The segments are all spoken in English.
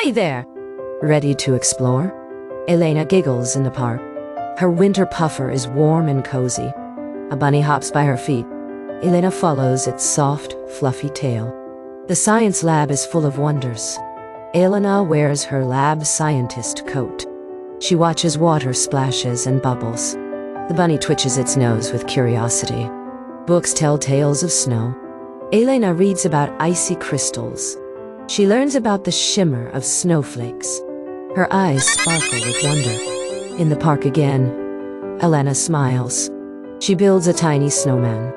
Hi there! Ready to explore? Elena giggles in the park. Her winter puffer is warm and cozy. A bunny hops by her feet. Elena follows its soft, fluffy tail. The science lab is full of wonders. Elena wears her lab scientist coat. She watches water splashes and bubbles. The bunny twitches its nose with curiosity. Books tell tales of snow. Elena reads about icy crystals. She learns about the shimmer of snowflakes. Her eyes sparkle with wonder. In the park again, Elena smiles. She builds a tiny snowman.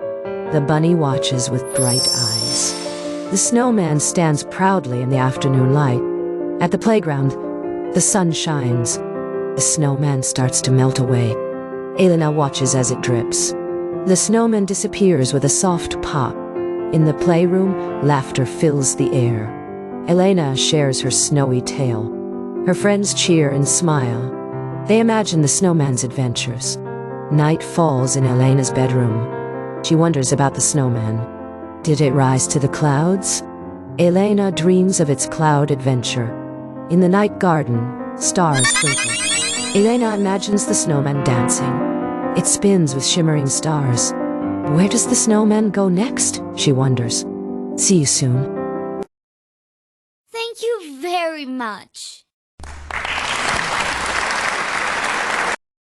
The bunny watches with bright eyes. The snowman stands proudly in the afternoon light. At the playground, the sun shines. The snowman starts to melt away. Elena watches as it drips. The snowman disappears with a soft pop. In the playroom, laughter fills the air. Elena shares her snowy tale. Her friends cheer and smile. They imagine the snowman's adventures. Night falls in Elena's bedroom. She wonders about the snowman. Did it rise to the clouds? Elena dreams of its cloud adventure. In the night garden, stars twinkle. Elena imagines the snowman dancing. It spins with shimmering stars. Where does the snowman go next? She wonders. See you soon. Thank you very much.